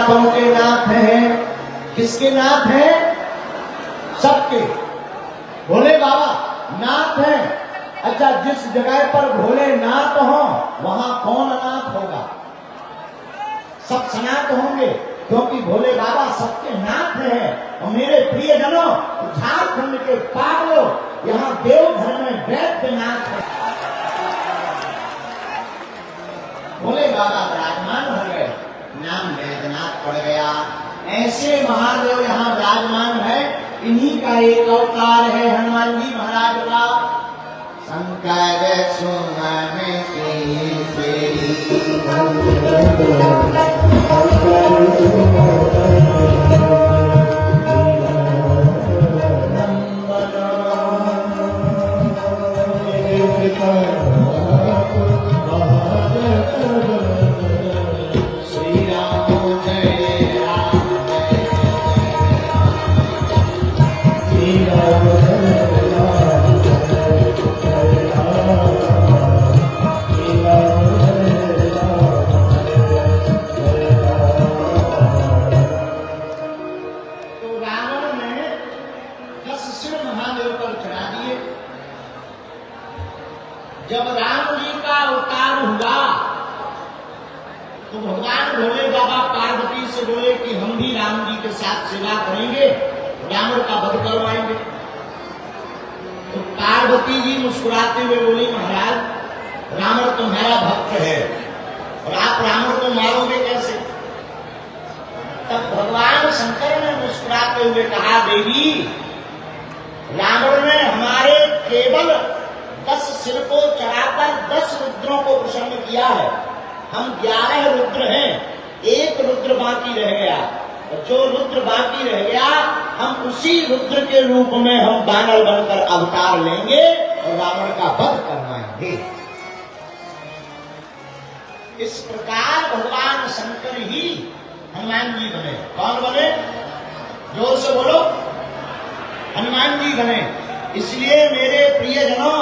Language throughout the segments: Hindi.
नाथों के नाथ हैं। किसके नाथ हैं? सबके। भोले बाबा नाथ हैं। अच्छा, जिस जगह पर भोले नाथ हो वहां कौन अनाथ होगा? सब सनाथ होंगे, क्योंकि भोले बाबा सबके नाथ हैं। और मेरे प्रियजनों, झारखंड के पागलों, यहाँ देवघर में वैद्यनाथ है। भोले बाबा विराजमान हो गए, नाम वैद्यनाथ पड़ गया। ऐसे महादेव यहाँ विराजमान है। इन्हीं का एक अवतार है हनुमान जी महाराज का। शंकर सुमन केसरी जब राम जी का अवतार हुआ तो भगवान भोले बाबा पार्वती से बोले कि हम भी राम जी के साथ सेवा करेंगे, रावण का वध करवाएंगे। तो पार्वती जी मुस्कुराते हुए बोली, महाराज रावण तुम्हारा भक्त है और आप रावण को मारोगे कैसे? तब भगवान शंकर ने मुस्कुराते हुए कहा, देवी रावण ने हमारे केवल 10 सिर को चढ़ाकर 10 रुद्रों को प्रसन्न किया है। हम 11 रुद्र हैं, एक रुद्र बाकी रह गया। और जो रुद्र बाकी रह गया, हम उसी रुद्र के रूप में हम बानर बनकर अवतार लेंगे और रावण का वध करवाएंगे। इस प्रकार भगवान शंकर ही हनुमान जी बने। कौन बने? जोर से बोलो, हनुमान जी बने। इसलिए मेरे प्रियजनों,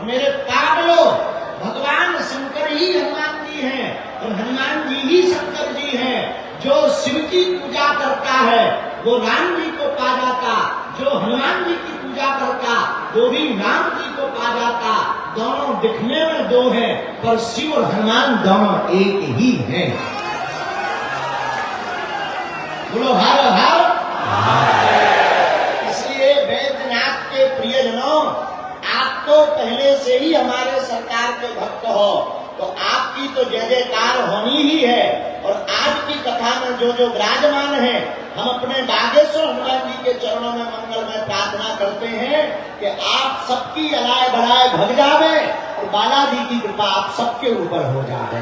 मेरे पागलों, भगवान शंकर ही हनुमान जी हैं और हनुमान जी ही शंकर जी हैं। जो शिव की पूजा करता है वो राम जी को पा जाता, जो हनुमान जी की पूजा करता वो भी राम जी को पा जाता। दोनों दिखने में दो हैं पर शिव और हनुमान दोनों एक ही हैं। बोलो हर हर। इसलिए वैद्यनाथ के प्रियजनों, आप तो पहले से ही हमारे सरकार के भक्त हो, तो आपकी तो जय जयकार होनी ही है। और आज की कथा में जो जो विराजमान है, हम अपने बागेश्वर हनुमान जी के चरणों में मंगल में प्रार्थना करते हैं कि आप सबकी अलाय बढ़ाए भग जावे और बालाजी की कृपा आप सबके ऊपर हो जाए।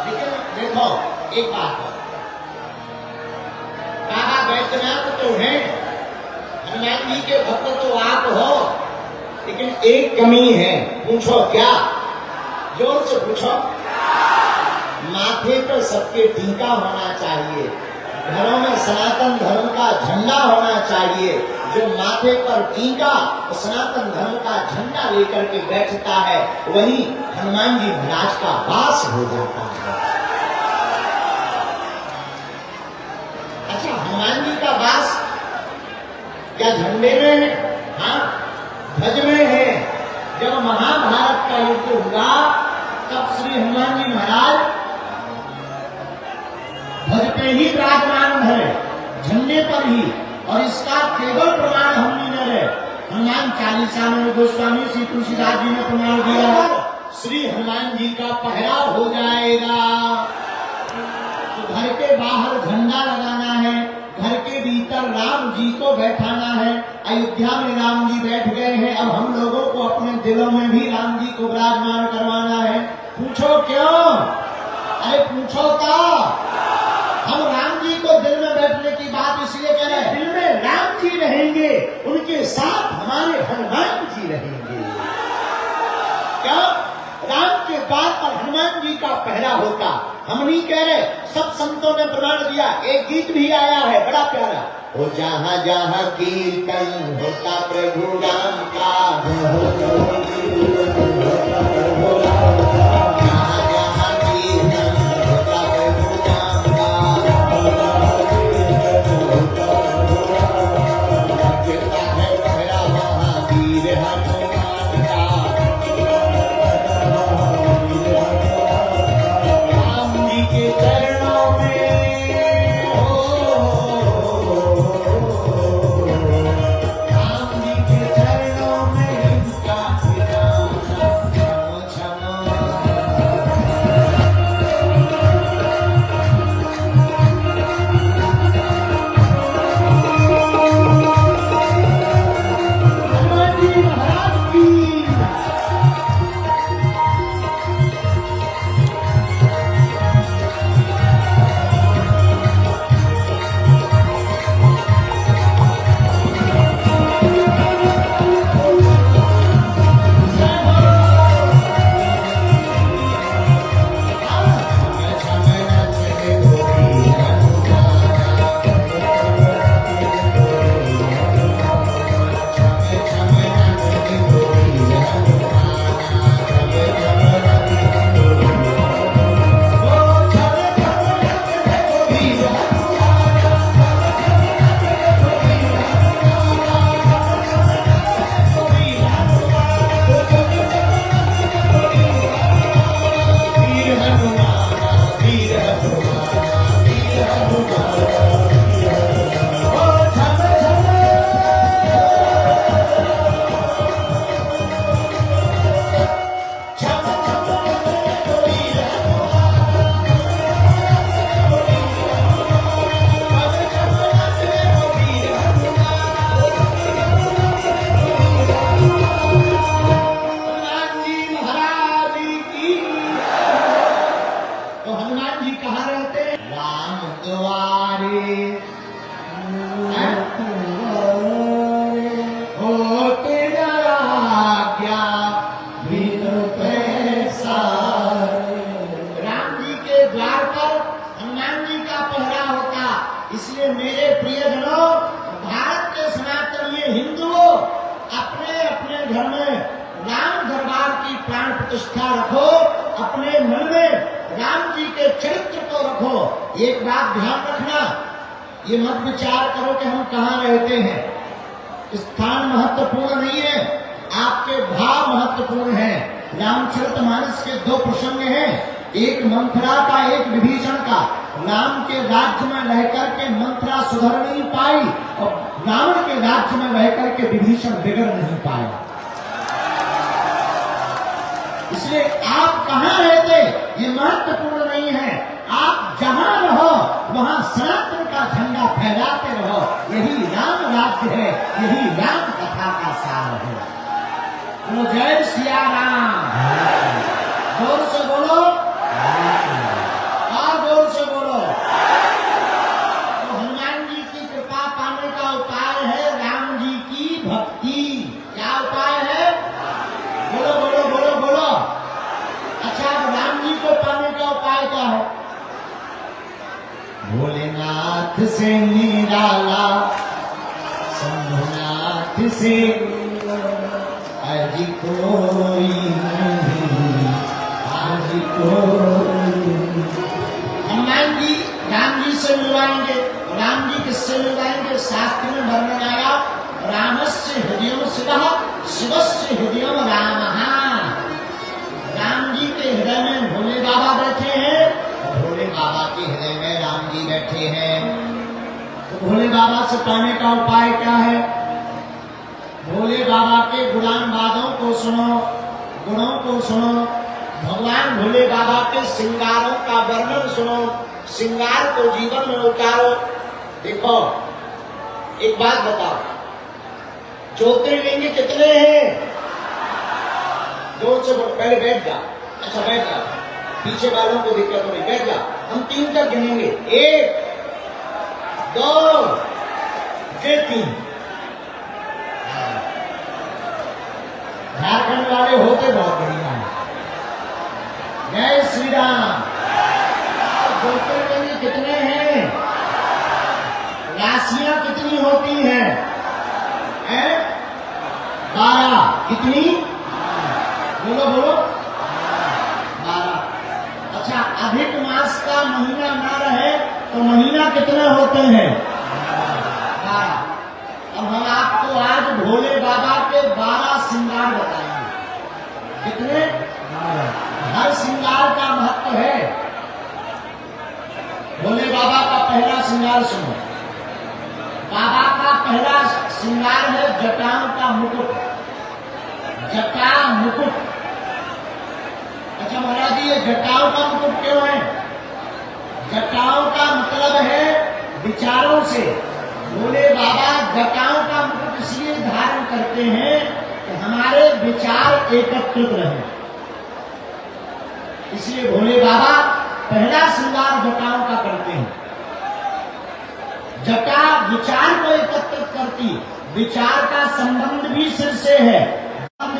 लेकिन देखो एक बात है, बाबा वैद्यनाथ तो हैं, हनुमान जी के भक्त तो आप हो, लेकिन एक कमी है। पूछो क्या? जोर से पूछो। माथे पर सबके टीका होना चाहिए, घरों में सनातन धर्म का झंडा होना चाहिए। जो माथे पर टीका और सनातन धर्म का झंडा लेकर के बैठता है, वही हनुमान जी महाराज का वास हो जाता है। अच्छा, हनुमान जी का वास क्या झंडे में है? हाँ, ध्वज में है। जब महाभारत का युद्ध हुआ तब श्री हनुमान जी महाराज ध्वज पे ही विराजमान है, झंडे पर ही। और इसका केवल प्रमाण हम नहीं है, हनुमान चालीसा में गोस्वामी श्री तुलसीदास जी ने प्रमाण दिया है। श्री हनुमान जी का पहरा हो जाएगा तो घर के बाहर झंडा लगाना है, घर के भीतर राम जी को बैठाना है। अयोध्या में राम जी बैठ गए हैं, अब हम लोगों को अपने दिलों में भी राम जी को विराजमान करवाना है। पूछो क्यों? अरे पूछो क्या? हम राम जी को दिल में बैठने की बात इसलिए कह रहे हैं, दिल में राम जी रहेंगे, उनके साथ हमारे हनुमान जी रहेंगे। क्या? राम के बाद पर हनुमान जी का पहरा होता। हम नहीं कह रहे, सब संतों ने प्रमाण दिया। एक गीत भी आया है बड़ा प्यारा, ओ जहाँ जहाँ कीर्तन होता प्रभु राम का, जहाँ जहाँ कीर्तन होता जी कहाँ रहते हैं? राम द्वारे होते आज्ञा बिन पैसारे। राम जी के द्वार पर हनुमान जी का पहरा होता। इसलिए मेरे प्रियजनों, भारत के सनातनीय हिंदुओं, अपने अपने घर में राम दरबार की प्राण प्रतिष्ठा रखो, अपने मन में राम जी के चरित्र को रखो। एक बात ध्यान रखना, ये मत विचार करो कि हम कहाँ रहते हैं। स्थान महत्वपूर्ण नहीं है, आपके भाव महत्वपूर्ण है। रामचरितमानस के दो प्रसंग हैं, एक मंथरा का, एक विभीषण का। राम के राज्य में रहकर के मंथरा सुधर नहीं पाई और रावण के राज्य में रहकर के विभीषण बिगड़ नहीं पाया। इसलिए आप कहाँ रहते ये महत्वपूर्ण नहीं है, आप जहां रहो वहां सनातन का झंडा फहराते रहो। यही राम राज्य है, यही राम कथा का सार है। बोलो जय सिया राम। जोर से बोलो और जोर से बोलो। तो हनुमान जी की कृपा पाने का उपाय है राम जी की भक्ति। क्या उपाय है? बोलो बोलो बोलो बोलो। अच्छा, राम जी को पाने का उपाय क्या है? भोलेनाथ से निराला, शंभुनाथ से अजी कोई नहीं, आज कोई। हनुमान जी राम जी से मिलवाएंगे। राम जी किससे मिलवाएंगे? शास्त्र में वर्णन आया, रामस्य हृदयम शिवः, शिवस्य हृदयम रामः। राम जी के हृदय में भोले बाबा बैठे हैं, भोले बाबा के हृदय में राम जी बैठे हैं। तो भोले बाबा से पाने का उपाय क्या है? भोले बाबा के गुणानुवादों को सुनो, गुणों को सुनो, भगवान भोले बाबा के श्रृंगारों का वर्णन सुनो, श्रृंगार को जीवन में उतारो। देखो, एक बात बताओ, ज्योतिर्लिंग कितने हैं? जोर से बोलो। पहले बैठ जा। अच्छा बैठ जा, पीछे वालों को दिक्कत हो रही, बैठ जा। हम 3 तक गिनेंगे, 1 2 3। झारखंड वाले होते बहुत बढ़िया है। जय श्री राम। ज्योतिर्लिंग कितने हैं? राशियां कितनी होती हैं? 12। कितनी? बोलो बोलो। 12। अच्छा, अधिक मास का महीना ना रहे तो महीना कितने होते हैं? 12। अब हम आपको आज भोले बाबा के 12 श्रृंगार बताएंगे। कितने? 12। हर श्रृंगार का महत्व है। भोले बाबा का पहला श्रृंगार सुनो। बाबा का पहला श्रृंगार है जटाओं का मुकुट। जटा मुकुट। अच्छा महाराज जी, ये जटाओं का मुकुट क्यों है? जटाओं का मतलब है विचारों से। भोले बाबा जटाओं का मुकुट इसलिए धारण करते हैं कि हमारे विचार एकत्रित रहे। इसलिए भोले बाबा पहला श्रृंगार जटाओं का करते हैं। जटा विचार को एकत्रित करती। विचार का संबंध भी सिर से है,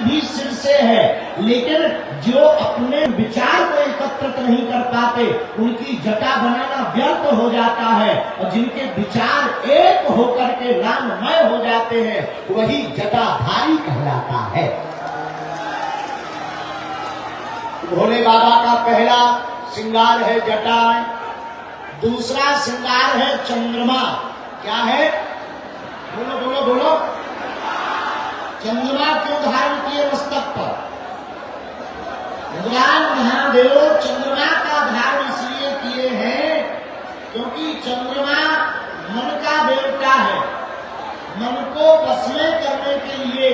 भी सिर से है, लेकिन जो अपने विचार को एकत्रित नहीं कर पाते उनकी जटा बनाना व्यर्थ हो जाता है, और जिनके विचार एक होकर के राममय हो जाते हैं वही जटाधारी कहलाता है। भोले बाबा का पहला श्रृंगार है जटा। दूसरा श्रृंगार है चंद्रमा। क्या है? बोलो बोलो बोलो। चंद्रमा क्यों धारण किए मस्तक पर? भगवान महादेव चंद्रमा का धारण इसलिए किए हैं क्योंकि चंद्रमा मन का देवता है। मन को बस में करने के लिए,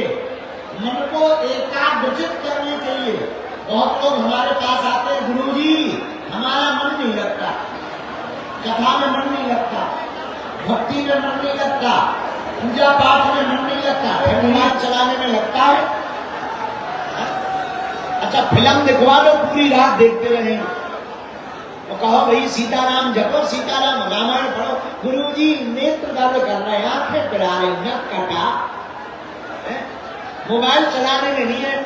मन को एकाग्रचित करने के लिए बहुत लोग हमारे पास आते हैं, गुरुजी हमारा मन नहीं लगता, कथा में मन नहीं लगता, भक्ति में मन नहीं लगता, पूजा पाठ में मन नहीं लगता, दिमाग चलाने में लगता है। अच्छा, फिल्म दिखवा लो, पूरी रात देखते रहेंगे। और कहो भाई सीताराम जपो, सीताराम रामायण पढ़ो। गुरुजी नेत्र दर्द कर रहे हैं, आंखें पिरा रहे, नक कटा, मोबाइल चलाने में नहीं है,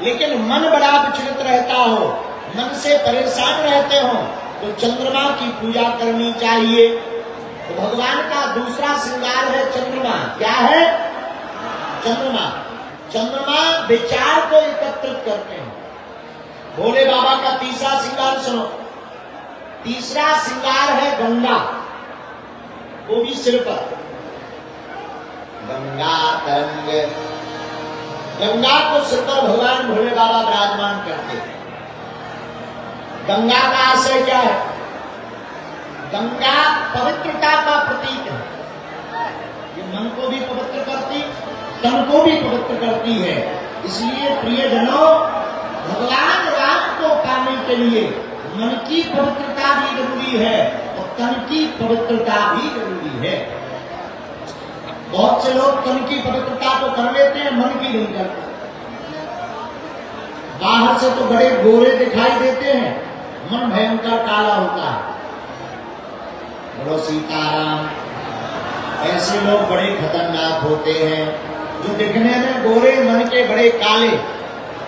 लेकिन मन बड़ा विचलित रहता हो, मन से परेशान रहते हो, तो चंद्रमा की पूजा करनी चाहिए। तो भगवान का दूसरा श्रृंगार है चंद्रमा। क्या है? चंद्रमा। चंद्रमा विचार को एकत्रित करते हैं। भोले बाबा का तीसरा श्रृंगार सुनो। तीसरा श्रृंगार है गंगा, वो भी सिर पर। गंगा तरंग, गंगा को सिर पर भगवान भोले बाबा विराजमान करते हैं। गंगा का आशय क्या है? गंगा पवित्रता का प्रतीक है। ये मन को भी पवित्र करती, तन को भी पवित्र करती है। इसलिए प्रियजनों, भगवान राम को पाने के लिए मन की पवित्रता भी जरूरी है और तन की पवित्रता भी जरूरी है। बहुत से लोग तन की पवित्रता तो कर लेते हैं, मन की नहीं करते। बाहर से तो बड़े गोरे दिखाई देते हैं, मन भयंकर काला होता है। बोलो सीताराम। ऐसे लोग बड़े खतरनाक होते हैं जो दिखने में गोरे, मन के बड़े काले।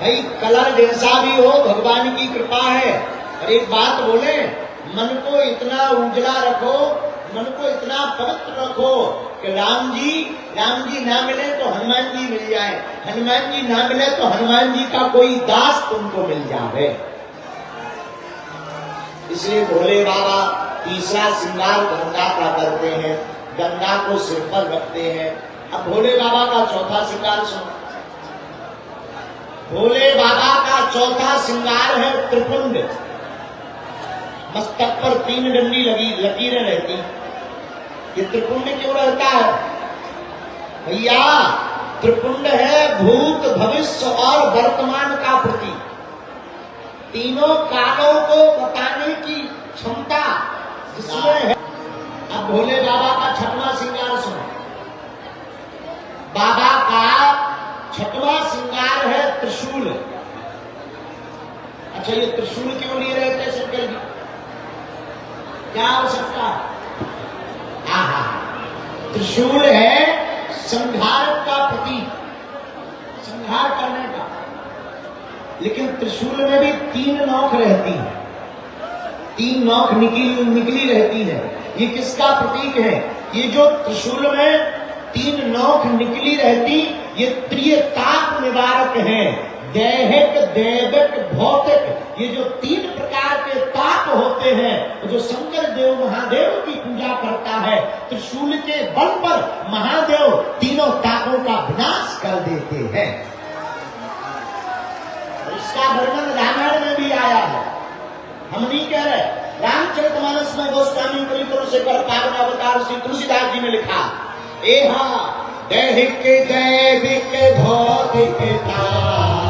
भाई कलर जैसा भी हो, भगवान की कृपा है। और एक बात बोले, मन को इतना उजला रखो, मन को इतना पवित्र रखो कि राम जी ना मिले तो हनुमान जी मिल जाए, हनुमान जी ना मिले तो हनुमान जी का कोई दास तुमको मिल जाए। इसलिए भोले बाबा तीसरा श्रृंगार गंगा का करते हैं, गंगा को सिर पर रखते हैं। अब भोले बाबा का चौथा श्रृंगार सुनो। भोले बाबा का चौथा श्रृंगार है त्रिपुंड। मस्तक पर 3 डंडी लगी लकीरें रहती। ये त्रिपुंड क्यों रहता है? भैया त्रिपुंड है भूत, भविष्य और वर्तमान का प्रतीक। तीनों कालों को बताने की क्षमता जिसमें है। अब भोले बाबा का छठवां श्रृंगार सुनो। बाबा का छठवां श्रृंगार है त्रिशूल। अच्छा, ये त्रिशूल क्यों लिए रहते शंकर जी? क्या आवश्यकता? आहा, त्रिशूल है संहार का प्रतीक, संहार करने का। लेकिन त्रिशूल में भी 3 नोक रहती है, 3 नोक निकली रहती है। ये किसका प्रतीक है? ये जो त्रिशूल में 3 नोक निकली रहती, ये त्रिताप निवारक है। दैहिक, दैविक, भौतिक, ये जो 3 प्रकार के ताप होते हैं, जो शंकर देव महादेव की पूजा करता है, त्रिशूल के बल पर महादेव तीनों तापों का विनाश कर देते हैं। इसका वर्णन रामायण में भी आया है। हम नहीं कह रहे, रामचरितमानस में गोस्वामी कलिपुरुष से कर पावन अवतार श्री तुलसीदास जी ने लिखा, एहा दैहिक दैविक भौतिक ताप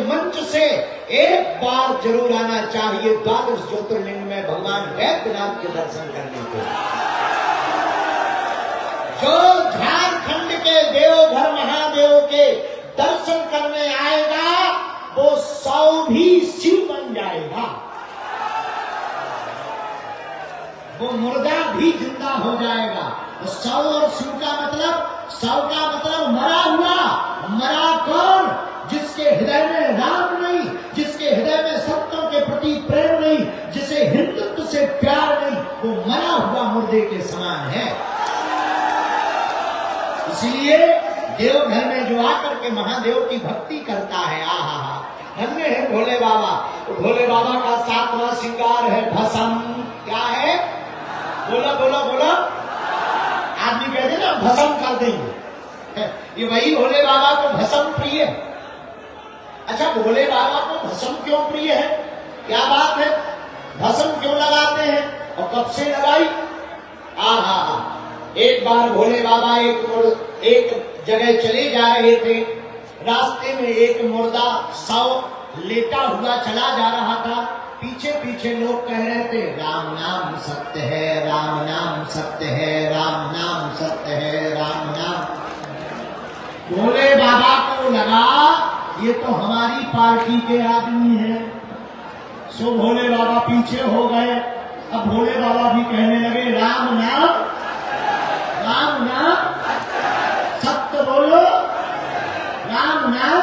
मंच से एक बार जरूर आना चाहिए 12 ज्योतिर्लिंग में भगवान वैद्यनाथ के दर्शन करने को। जो झारखंड के देवघर महादेव के दर्शन करने आएगा वो 100 भी शिव बन जाएगा, वो मुर्दा भी जिंदा हो जाएगा। 100 और शिव का मतलब, 100 का मतलब मरा हुआ। मरा कौन? जिसके हृदय में राम नहीं, जिसके हृदय में सत्यों के प्रति प्रेम नहीं, जिसे हिंदुत्व से प्यार नहीं, वो मरा हुआ मुर्दे के समान है। इसलिए देवघर में जो आकर के महादेव की भक्ति करता है, आहा, धन्य है भोले बाबा। तो भोले बाबा का 7वां श्रृंगार है भस्म। क्या है? बोला बोला बोला। आदमी कहते ना भस्म कर देंगे, ये वही भोले बाबा को भस्म प्रिय है। अच्छा, भोले बाबा को भस्म क्यों प्रिय है? क्या बात है? भस्म क्यों लगाते हैं और कब से लगाई? एक बार भोले बाबा एक जगह चले जा रहे थे, रास्ते में एक मुर्दा शव लेटा हुआ चला जा रहा था। पीछे पीछे लोग कह रहे थे, राम नाम सत्य है, राम नाम सत्य है, राम नाम सत्य है, राम नाम। भोले बाबा को लगा ये तो हमारी पार्टी के आदमी हैं, सो भोले बाबा पीछे हो गए। अब भोले बाबा भी कहने लगे, राम नाम सत्य बोलो, राम नाम।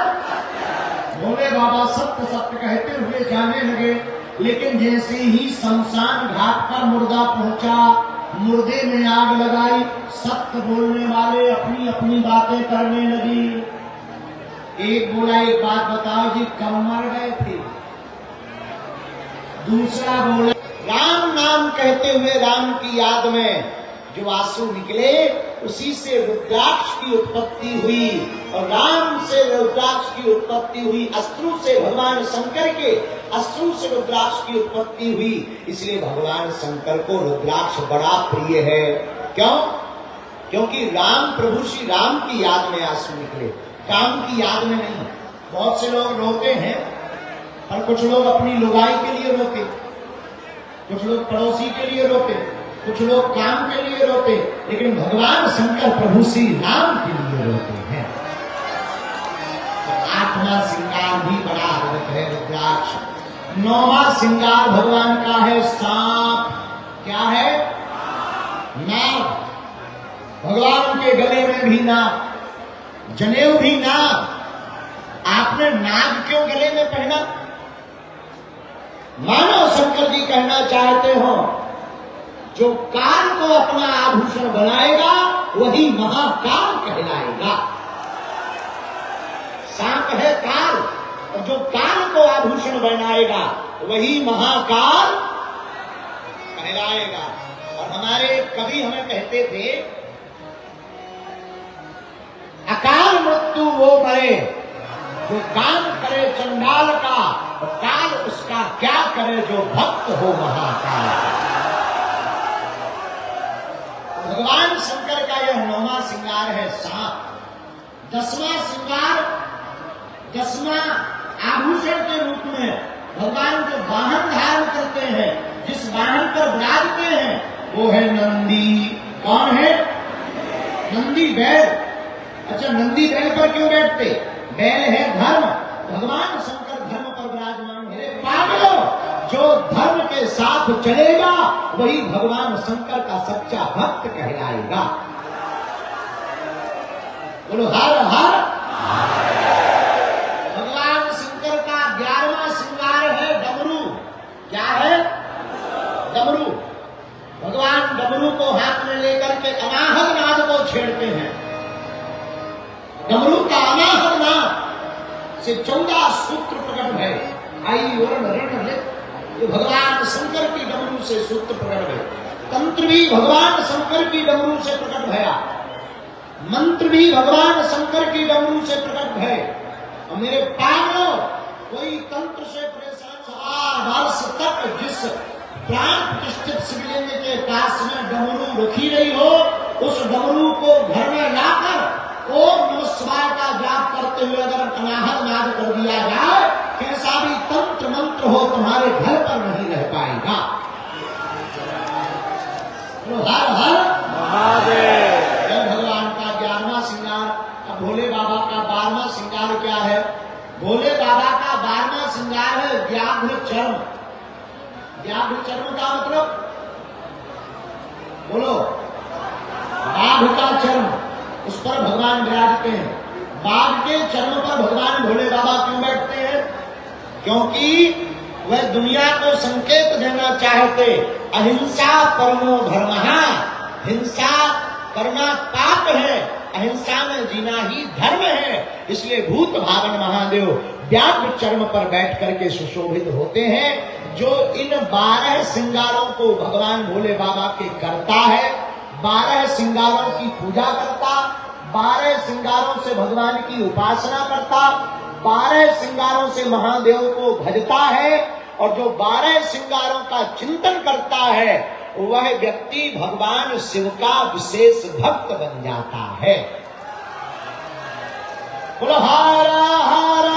भोले बाबा सत्य सत्य कहते हुए जाने लगे, लेकिन जैसे ही शमशान घाट पर मुर्दा पहुंचा, मुर्दे में आग लगाई, सत्य बोलने वाले अपनी अपनी बातें करने लगी। एक बोला, एक बात बताओ जी, कब मर गए थे? दूसरा बोला, राम नाम कहते हुए राम की याद में जो आंसू निकले उसी से रुद्राक्ष की उत्पत्ति हुई, और राम से रुद्राक्ष की उत्पत्ति हुई, अश्रु से भगवान शंकर के अश्रु से रुद्राक्ष की उत्पत्ति हुई। इसलिए भगवान शंकर को रुद्राक्ष बड़ा प्रिय है। क्यों? क्योंकि राम प्रभु श्री राम की याद में आंसू निकले, काम की याद में नहीं। बहुत से लोग रोते हैं, और कुछ लोग अपनी लुगाई के लिए रोते, कुछ लोग पड़ोसी के लिए रोते, कुछ लोग काम के लिए रोते, लेकिन भगवान शंकर प्रभु श्री राम के लिए रोते हैं। तो 8वां श्रृंगार भी बड़ा अद्भुत है, रुद्राक्ष। 9वां श्रृंगार भगवान का है सांप। क्या है? नाग। भगवान के गले में भी नाग, जनेऊ भी नाग। आपने नाग क्यों गले में पहना? मानो शंकर जी कहना चाहते हो, जो काल को अपना आभूषण बनाएगा वही महाकाल कहलाएगा। सांप है काल, और जो काल को आभूषण बनाएगा वही महाकाल कहलाएगा। और हमारे कवि हमें कहते थे, अकाल मृत्यु वो मरे जो काम करे चंडाल का, और काल उसका क्या करे जो भक्त हो महाकाल। भगवान शंकर का यह 9वां श्रृंगार है सांप। 10वां श्रृंगार, 10वां आभूषण के रूप में भगवान जो वाहन धारण करते हैं, जिस वाहन पर विराजते हैं, वो है नंदी। कौन है? नंदी बैल। अच्छा, नंदी बैल पर क्यों बैठते? बैल है धर्म, भगवान शंकर धर्म पर विराजमान है। पागलों, जो धर्म के साथ चलेगा वही भगवान शंकर का सच्चा भक्त कहलाएगा। बोलो हर हर। भगवान शंकर का 11वां श्रृंगार है डमरू। क्या है? डमरू। भगवान डमरू को हाथ में लेकर के अनाहत नाद को छेड़ते हैं। डमरू का अनाहत नाद से 14 सूत्र प्रकट है। आई वर्ण रण ले, ये भगवान शंकर की डमरू से सूत्र प्रकट है। तंत्र भी भगवान शंकर की डमरू से प्रकट भया, मंत्र भी भगवान शंकर की डमरू से प्रकट है। और मेरे पागलों, कोई तंत्र से परेशान 4 वर्ष तक जिस प्राण प्रतिष्ठित शिवलिंग के पास में डमरू रखी रही हो, उस डमरू को घर में लाकर ओम नमः शिवाय का जाप करते हुए अगर अनाहत नाद कर दिया जाए, कैसा भी तंत्र मंत्र हो तुम्हारे घर पर नहीं रह पाएगा। तो हर हर महादेव। भगवान का 11वां श्रृंगार। अब भोले बाबा का 12वां श्रृंगार क्या है? भोले बाबा का 12वां श्रृंगार है व्याघ्र चर्म। व्याघ्र चर्म का मतलब बोलो, बाघ का चर्म, उस पर भगवान विराजते हैं। बाघ के चर्म पर भगवान भोले बाबा क्यों बैठते हैं? क्योंकि वह दुनिया को संकेत देना चाहते, अहिंसा परमो धर्मः, हिंसा करना पाप है, अहिंसा में जीना ही धर्म है। इसलिए भूत भावन महादेव व्याघ्र चर्म पर बैठ करके सुशोभित होते हैं। जो इन 12 श्रृंगारों को भगवान भोले बाबा के करता है, 12 श्रृंगारों की पूजा करता, 12 श्रृंगारों से भगवान की उपासना करता, 12 श्रृंगारों से महादेव को भजता है, और जो 12 श्रृंगारों का चिंतन करता है वह व्यक्ति भगवान शिव का विशेष भक्त बन जाता है। बोलो हारा हारा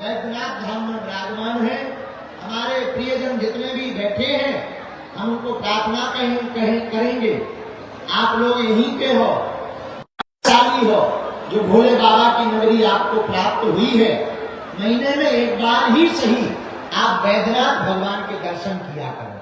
वैद्यनाथ धाम में विराजमान है। हमारे प्रियजन जितने भी बैठे हैं हम उनको प्रार्थना करेंगे, आप लोग यहीं के हो, शादी हो, जो भोले बाबा की नगरी आपको प्राप्त हुई है, महीने में एक बार ही सही आप वैद्यनाथ भगवान के दर्शन किया करें।